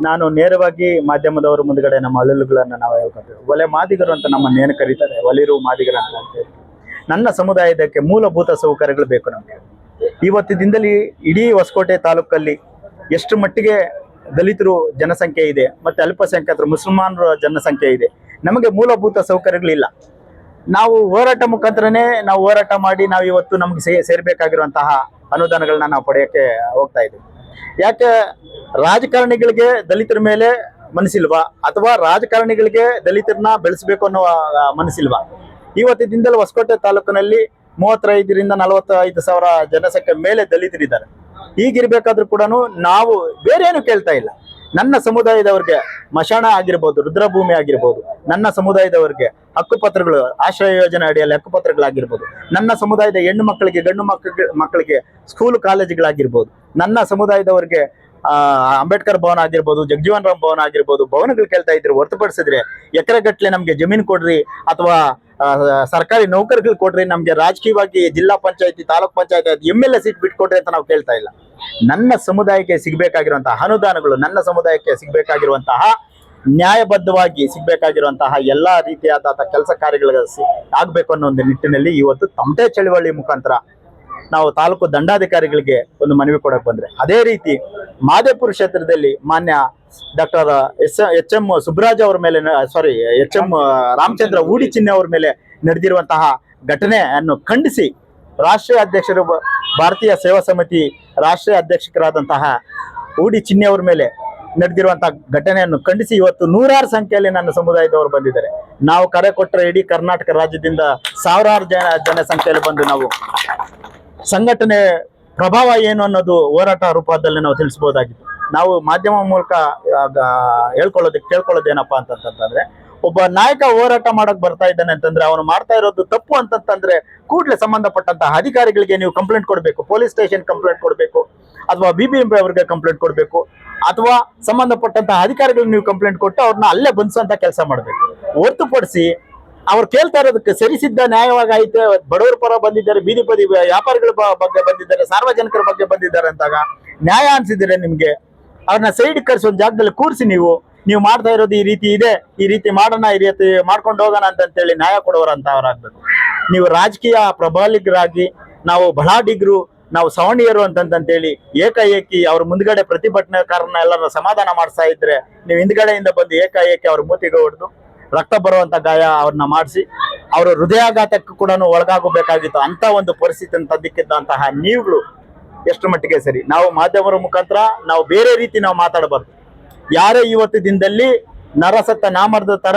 ನಾನು ನೇರವಾಗಿ ಮಾಧ್ಯಮದವರ ಮುಂದ್ಗಡೆ ನಮ್ಮ ಅಳಲುಗಳನ್ನು ನಾವು ಹೇಳ್ಕೊಳ್ತೇವೆ. ಒಲೆ ಮಾದಿಗರು ಅಂತ ನಮ್ಮನ್ನು ಏನು ಕರೀತಾರೆ, ಒಲಿರು ಮಾದಿಗರು ಅಂತ ಅಂತೇಳಿ. ನನ್ನ ಸಮುದಾಯದಕ್ಕೆ ಮೂಲಭೂತ ಸೌಕರ್ಯಗಳು ಬೇಕು ನಮಗೆ. ಇವತ್ತಿನಿಂದಲೇ ಇಡೀ ಹೊಸಕೋಟೆ ತಾಲೂಕಲ್ಲಿ ಎಷ್ಟು ಮಟ್ಟಿಗೆ ದಲಿತರು ಜನಸಂಖ್ಯೆ ಇದೆ ಮತ್ತು ಅಲ್ಪಸಂಖ್ಯಾತರು ಮುಸಲ್ಮಾನರ ಜನಸಂಖ್ಯೆ ಇದೆ, ನಮಗೆ ಮೂಲಭೂತ ಸೌಕರ್ಯಗಳಿಲ್ಲ. ನಾವು ಹೋರಾಟ ಮುಖಾಂತರನೇ ನಾವು ಹೋರಾಟ ಮಾಡಿ ನಾವು ಇವತ್ತು ನಮ್ಗೆ ಸೇರ್ಬೇಕಾಗಿರುವಂತಹ ಅನುದಾನಗಳನ್ನ ನಾವು ಪಡೆಯೋಕ್ಕೆ ಹೋಗ್ತಾ ಇದ್ದೀವಿ. ಯಾಕೆ ರಾಜಕಾರಣಿಗಳಿಗೆ ದಲಿತರ ಮೇಲೆ ಮನಸ್ಸಿಲ್ವಾ, ಅಥವಾ ರಾಜಕಾರಣಿಗಳಿಗೆ ದಲಿತರನ್ನ ಬೆಳೆಸಬೇಕು ಅನ್ನೋ ಮನಸ್ಸಿಲ್ವಾ? ಇವತ್ತಿನಿಂದಲೂ ಹೊಸಕೋಟೆ ತಾಲೂಕಿನಲ್ಲಿ 35ರಿಂದ 45 ಸಾವಿರ ಜನಸಂಖ್ಯೆ ಮೇಲೆ ದಲಿತರಿದ್ದಾರೆ. ಹೀಗಿರ್ಬೇಕಾದ್ರೂ ಕೂಡ ನಾವು ಬೇರೆ ಏನು ಕೇಳ್ತಾ ಇಲ್ಲ. ನನ್ನ ಸಮುದಾಯದವ್ರಿಗೆ ಮಶಾಣ ಆಗಿರ್ಬೋದು, ರುದ್ರಭೂಮಿ ಆಗಿರ್ಬೋದು, ನನ್ನ ಸಮುದಾಯದವರಿಗೆ ಹಕ್ಕುಪತ್ರಗಳು, ಆಶ್ರಯ ಯೋಜನೆ ಅಡಿಯಲ್ಲಿ ಹಕ್ಕುಪತ್ರಗಳಾಗಿರ್ಬೋದು, ನನ್ನ ಸಮುದಾಯದ ಹೆಣ್ಣು ಮಕ್ಕಳಿಗೆ ಗಂಡು ಮಕ್ಕಳಿಗೆ ಸ್ಕೂಲ್ ಕಾಲೇಜುಗಳಾಗಿರ್ಬೋದು, ನನ್ನ ಸಮುದಾಯದವರಿಗೆ ಅಂಬೇಡ್ಕರ್ ಭವನ ಆಗಿರ್ಬೋದು, ಜಗಜೀವನ್ ರಾಮ್ ಭವನ ಆಗಿರ್ಬೋದು, ಭವನಗಳು ಕೇಳ್ತಾ ಇದ್ರು. ಹೊರತುಪಡಿಸಿದ್ರೆ ಎಕರೆಗಟ್ಟಲೆ ನಮ್ಗೆ ಜಮೀನು ಕೊಡ್ರಿ ಅಥವಾ ಸರ್ಕಾರಿ ನೌಕರಿಗಳು ಕೊಡ್ರಿ, ನಮ್ಗೆ ರಾಜಕೀಯವಾಗಿ ಜಿಲ್ಲಾ ಪಂಚಾಯತಿ, ತಾಲೂಕ್ ಪಂಚಾಯತಿ, MLA ಸೀಟ್ ಬಿಟ್ಕೊಡ್ರಿ ಅಂತ ನಾವು ಕೇಳ್ತಾ ಇಲ್ಲ. ನನ್ನ ಸಮುದಾಯಕ್ಕೆ ಸಿಗ್ಬೇಕಾಗಿರುವಂತಹ ಅನುದಾನಗಳು, ನನ್ನ ಸಮುದಾಯಕ್ಕೆ ಸಿಗ್ಬೇಕಾಗಿರುವಂತಹ ನ್ಯಾಯಬದ್ಧವಾಗಿ ಸಿಗ್ಬೇಕಾಗಿರುವಂತಹ ಎಲ್ಲಾ ರೀತಿಯಾದ ಕೆಲಸ ಕಾರ್ಯಗಳು ಆಗ್ಬೇಕು ಅನ್ನೋ ಒಂದು ನಿಟ್ಟಿನಲ್ಲಿ ಇವತ್ತು ತಮಟೆ ಚಳವಳಿ ಮುಖಾಂತರ ನಾವು ತಾಲೂಕು ದಂಡಾಧಿಕಾರಿಗಳಿಗೆ ಒಂದು ಮನವಿ ಕೊಡಕ್ ಬಂದ್ರೆ, ಅದೇ ರೀತಿ ಮಾದೇಪುರ ಕ್ಷೇತ್ರದಲ್ಲಿ ಮಾನ್ಯ ಡಾಕ್ಟರ್ ಎಚ್.ಎಂ. ಸುಬ್ರಾಜ್ ಅವರ ಮೇಲೆ, ಎಚ್.ಎಂ. ರಾಮಚಂದ್ರ ಊಡಿ ಚಿನ್ನೆ ಅವರ ಮೇಲೆ ನಡೆದಿರುವಂತಹ ಘಟನೆಯನ್ನು ಖಂಡಿಸಿ ರಾಷ್ಟ್ರೀಯ ಅಧ್ಯಕ್ಷರು, ಭಾರತೀಯ ಸೇವಾ ಸಮಿತಿ ರಾಷ್ಟ್ರೀಯ ಅಧ್ಯಕ್ಷರಾದಂತಹ ಊಡಿ ಚಿನ್ನೆ ಅವರ ಮೇಲೆ ನಡೆದಿರುವಂತಹ ಘಟನೆಯನ್ನು ಖಂಡಿಸಿ ಇವತ್ತು ನೂರಾರು ಸಂಖ್ಯೆಯಲ್ಲಿ ನನ್ನ ಸಮುದಾಯದವರು ಬಂದಿದ್ದಾರೆ. ನಾವು ಕರೆ ಕೊಟ್ಟರೆ ಇಡೀ ಕರ್ನಾಟಕ ರಾಜ್ಯದಿಂದ ಸಾವಿರಾರು ಜನಸಂಖ್ಯೆಯಲ್ಲಿ ಬಂದು ನಾವು ಸಂಘಟನೆ ಪ್ರಭಾವ ಏನು ಅನ್ನೋದು ಹೋರಾಟ ರೂಪದಲ್ಲಿ ನಾವು ತಿಳಿಸಬಹುದಾಗಿತ್ತು. ನಾವು ಮಾಧ್ಯಮ ಮೂಲಕ ಕೇಳ್ಕೊಳ್ಳೋದು ಏನಪ್ಪಾ ಅಂತಂತಂದ್ರೆ, ಒಬ್ಬ ನಾಯಕ ಹೋರಾಟ ಮಾಡಕ್ ಬರ್ತಾ ಇದ್ದಾನೆ ಅಂತಂದ್ರೆ ಅವನು ಮಾಡ್ತಾ ಇರೋದು ತಪ್ಪು ಅಂತಂತಂದ್ರೆ ಕೂಡಲೇ ಸಂಬಂಧಪಟ್ಟಂತಹ ಅಧಿಕಾರಿಗಳಿಗೆ ನೀವು ಕಂಪ್ಲೇಂಟ್ ಕೊಡಬೇಕು, ಪೊಲೀಸ್ ಸ್ಟೇಷನ್ ಕಂಪ್ಲೇಂಟ್ ಕೊಡಬೇಕು, ಅಥವಾ BBMP ಅವರಿಗೆ ಕಂಪ್ಲೇಂಟ್ ಕೊಡಬೇಕು, ಅಥವಾ ಸಂಬಂಧಪಟ್ಟಂತಹ ಅಧಿಕಾರಿಗಳಿಗೆ ನೀವು ಕಂಪ್ಲೇಂಟ್ ಕೊಟ್ಟು ಅವ್ರನ್ನ ಅಲ್ಲೇ ಬಂಧಿಸುವಂತ ಕೆಲಸ ಮಾಡಬೇಕು. ಹೊರತುಪಡಿಸಿ ಅವ್ರು ಕೇಳ್ತಾ ಇರೋದಕ್ಕೆ ಸರಿಸಿದ್ದ ನ್ಯಾಯವಾಗಿ ಐತೆ, ಬಡವರ ಪರ ಬಂದಿದ್ದಾರೆ, ಬೀದಿ ಬದಿ ವ್ಯಾಪಾರಿಗಳ ಬಗ್ಗೆ ಬಂದಿದ್ದಾರೆ, ಸಾರ್ವಜನಿಕರ ಬಗ್ಗೆ ಬಂದಿದ್ದಾರೆ ಅಂತಾಗ ನ್ಯಾಯ ಅನ್ಸಿದ್ರೆ ನಿಮ್ಗೆ ಅವ್ರನ್ನ ಸೈಡ್ ಕರ್ಸಿ ಒಂದು ಜಾಗದಲ್ಲಿ ಕೂರಿಸಿ ನೀವು ಮಾಡ್ತಾ ಇರೋದು ಈ ರೀತಿ ಇದೆ, ಈ ರೀತಿ ಮಾಡೋಣ, ಈ ರೀತಿ ಮಾಡ್ಕೊಂಡು ಹೋಗೋಣ ಅಂತೇಳಿ ನ್ಯಾಯ ಕೊಡೋರಂತ ಅವರಾಗ್ಬೇಕು. ನೀವು ರಾಜಕೀಯ ಪ್ರಬಲಿಗರಾಗಿ ನಾವು ಬಲಾಢ್ಯರು, ನಾವು ಸವರ್ಣೀಯರು ಅಂತಂತೇಳಿ ಏಕಾಏಕಿ ಅವ್ರ ಮುಂದ್ಗಡೆ ಪ್ರತಿಭಟನಾಕಾರನ ಎಲ್ಲರನ್ನ ಸಮಾಧಾನ ಮಾಡ್ತಾ ಇದ್ರೆ, ನೀವು ಹಿಂದ್ಗಡೆಯಿಂದ ಬಂದು ಏಕಾಏಕಿ ಅವ್ರ ಮೂತಿಗೆ ಹೊಡೆದು ರಕ್ತ ಬರುವಂತ ಗಾಯ ಅವ್ರನ್ನ ಮಾಡಿಸಿ ಅವರು ಹೃದಯಾಘಾತಕ್ಕೂ ಕೂಡ ಒಳಗಾಗಬೇಕಾಗಿತ್ತು. ಅಂತ ಒಂದು ಪರಿಸ್ಥಿತಿಯನ್ನು ತಂದಿಕ್ಕಿದ್ದಂತಹ ನೀವುಗಳು ಎಷ್ಟು ಮಟ್ಟಿಗೆ ಸರಿ? ನಾವು ಮಾಧ್ಯಮರ ಮುಖಾಂತರ ನಾವು ಬೇರೆ ರೀತಿ ನಾವು ಮಾತಾಡಬಾರ್ದು. ಯಾರೇ ಇವತ್ತು ದಿನದಲ್ಲಿ ನರಸತ್ತ ನಾಮರ್ದ ತರ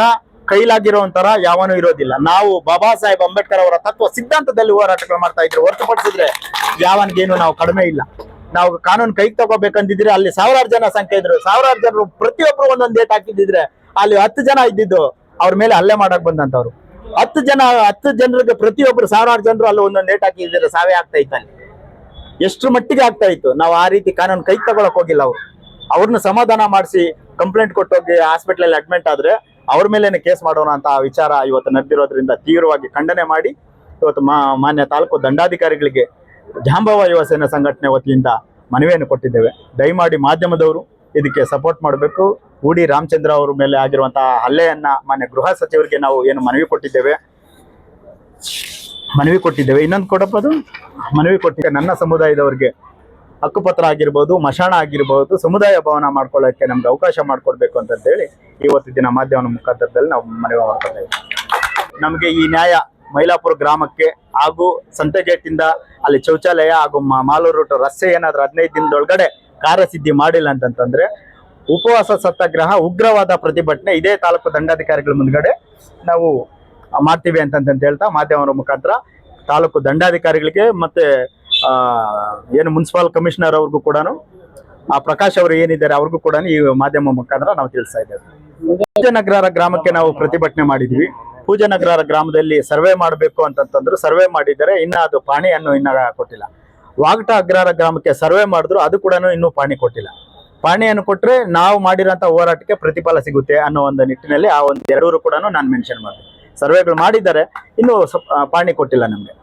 ಕೈಲಾಗಿರೋಂತರ ಯಾವನೂ ಇರೋದಿಲ್ಲ. ನಾವು ಬಾಬಾ ಸಾಹೇಬ್ ಅಂಬೇಡ್ಕರ್ ಅವರ ತತ್ವ ಸಿದ್ಧಾಂತದಲ್ಲಿ ಹೋರಾಟಗಳು ಮಾಡ್ತಾ ಇದ್ರು. ಹೊರತುಪಡಿಸಿದ್ರೆ ಯಾವನಿಗೇನು ನಾವು ಕಡಿಮೆ ಇಲ್ಲ. ನಾವು ಕಾನೂನು ಕೈಗೆ ತಗೋಬೇಕಂತಿದ್ರೆ ಅಲ್ಲಿ ಸಾವಿರಾರು ಜನ ಸಂಖ್ಯೆ ಇದ್ರು, ಸಾವಿರಾರು ಜನರು ಪ್ರತಿಯೊಬ್ರು ಒಂದೊಂದು ಡೇಟ್ ಹಾಕಿದ್ರೆ ಅಲ್ಲಿ 10 ಜನ ಇದ್ದಿದ್ದು ಅವ್ರ ಮೇಲೆ ಹಲ್ಲೆ ಮಾಡಕ್ ಬಂದಂತವ್ರು. 10 ಜನರಿಗೆ ಪ್ರತಿಯೊಬ್ರು ಸಾವಿರಾರು ಜನರು ಅಲ್ಲಿ ಒಂದೊಂದು ಡೇಟ್ ಹಾಕಿದ್ರೆ ಸಾವೇ ಆಗ್ತಾ ಇತ್ತು. ಅಲ್ಲಿ ಎಷ್ಟು ಮಟ್ಟಿಗೆ ಆಗ್ತಾ ಇತ್ತು. ನಾವು ಆ ರೀತಿ ಕಾನೂನು ಕೈಗೆ ತಗೊಳಕ್ ಹೋಗಿಲ್ಲ. ಅವ್ರನ್ನ ಸಮಾಧಾನ ಮಾಡಿಸಿ ಕಂಪ್ಲೇಂಟ್ ಕೊಟ್ಟೋಗಿ ಹಾಸ್ಪಿಟಲ್ ಅಡ್ಮಿಟ್ ಆದ್ರೆ ಅವ್ರ ಮೇಲೇನೆ ಕೇಸ್ ಮಾಡೋಣ ಅಂತ ಆ ವಿಚಾರ ಇವತ್ತು ನಡೆದಿರೋದ್ರಿಂದ ತೀವ್ರವಾಗಿ ಖಂಡನೆ ಮಾಡಿ ಇವತ್ತು ಮಾನ್ಯ ತಾಲೂಕು ದಂಡಾಧಿಕಾರಿಗಳಿಗೆ ಜಾಂಬವ ಯುವ ಸೇನಾ ಸಂಘಟನೆ ವತಿಯಿಂದ ಮನವಿಯನ್ನು ಕೊಟ್ಟಿದ್ದೇವೆ. ದಯಮಾಡಿ ಮಾಧ್ಯಮದವರು ಇದಕ್ಕೆ ಸಪೋರ್ಟ್ ಮಾಡಬೇಕು. ಊಡಿ ರಾಮಚಂದ್ರ ಅವರ ಮೇಲೆ ಆಗಿರುವಂತಹ ಹಲ್ಲೆಯನ್ನ ಮಾನ್ಯ ಗೃಹ ಸಚಿವರಿಗೆ ನಾವು ಏನು ಮನವಿ ಕೊಟ್ಟಿದ್ದೇವೆ. ಇನ್ನೊಂದು ಕೊಡಬಹುದು, ಮನವಿ ಕೊಟ್ಟಿದ್ದೆ. ನನ್ನ ಸಮುದಾಯದವರಿಗೆ ಹಕ್ಕುಪತ್ರ ಆಗಿರ್ಬೋದು, ಮಶಾಣ ಆಗಿರ್ಬೋದು, ಸಮುದಾಯ ಭವನ ಮಾಡ್ಕೊಳ್ಳೋಕೆ ನಮ್ಗೆ ಅವಕಾಶ ಮಾಡಿಕೊಡ್ಬೇಕು ಅಂತೇಳಿ ಇವತ್ತು ದಿನ ಮಾಧ್ಯಮ ಮುಖಾಂತರದಲ್ಲಿ ನಾವು ಮನವಿ ಮಾಡ್ಕೊಳ್ತೇವೆ. ನಮಗೆ ಈ ನ್ಯಾಯ ಮೈಲಾಪುರ ಗ್ರಾಮಕ್ಕೆ ಹಾಗೂ ಸಂತೆಗೇಟಿಂದ ಅಲ್ಲಿ ಶೌಚಾಲಯ ಹಾಗೂ ಮಾಲೂರು ರೂಟ್ ರಸ್ತೆ ಏನಾದ್ರೂ 15 ದಿನದೊಳಗಡೆ ಕಾರ್ಯಸಿದ್ಧಿ ಮಾಡಿಲ್ಲ ಅಂತಂತಂದ್ರೆ ಉಪವಾಸ ಸತ್ಯಾಗ್ರಹ, ಉಗ್ರವಾದ ಪ್ರತಿಭಟನೆ ಇದೇ ತಾಲೂಕು ದಂಡಾಧಿಕಾರಿಗಳ ಮುಂದ್ಗಡೆ ನಾವು ಮಾಡ್ತೀವಿ ಅಂತಂತ ಹೇಳ್ತಾ ಮಾಧ್ಯಮದ ಮುಖಾಂತರ ತಾಲೂಕು ದಂಡಾಧಿಕಾರಿಗಳಿಗೆ ಮತ್ತೆ ಏನು ಮುನ್ಸಿಪಲ್ ಕಮಿಷನರ್ ಅವ್ರಿಗೂ ಕೂಡ ಪ್ರಕಾಶ್ ಅವರು ಏನಿದ್ದಾರೆ ಅವ್ರಿಗೂ ಕೂಡ ಈ ಮಾಧ್ಯಮ ಮುಖಾಂತರ ನಾವು ತಿಳಿಸ್ತಾ ಇದ್ದೇವೆ. ಪೂಜನಗರ ಗ್ರಾಮಕ್ಕೆ ನಾವು ಪ್ರತಿಭಟನೆ ಮಾಡಿದ್ವಿ. ಪೂಜನಗರ ಗ್ರಾಮದಲ್ಲಿ ಸರ್ವೆ ಮಾಡಬೇಕು ಅಂತಂತಂದ್ರು, ಸರ್ವೆ ಮಾಡಿದ್ದಾರೆ, ಇನ್ನ ಅದು ಪಾಣಿಯನ್ನು ಇನ್ನ ಕೊಟ್ಟಿಲ್ಲ. ವಾಗಟ ಅಗ್ರಹಾರ ಗ್ರಾಮಕ್ಕೆ ಸರ್ವೆ ಮಾಡಿದ್ರು, ಅದು ಕೂಡ ಇನ್ನೂ ಪಾಣಿ ಕೊಟ್ಟಿಲ್ಲ. ಪಾಣಿಯನ್ನು ಕೊಟ್ಟರೆ ನಾವು ಮಾಡಿರೋಂಥ ಹೋರಾಟಕ್ಕೆ ಪ್ರತಿಫಲ ಸಿಗುತ್ತೆ ಅನ್ನೋ ಒಂದು ನಿಟ್ಟಿನಲ್ಲಿ ಆ ಒಂದು ಎರಡೂರು ಕೂಡ ನಾನು ಮೆನ್ಷನ್ ಮಾಡಿದೆ. ಸರ್ವೆಗಳು ಮಾಡಿದ್ದಾರೆ, ಇನ್ನೂ ಪಾಣಿ ಕೊಟ್ಟಿಲ್ಲ ನಮಗೆ.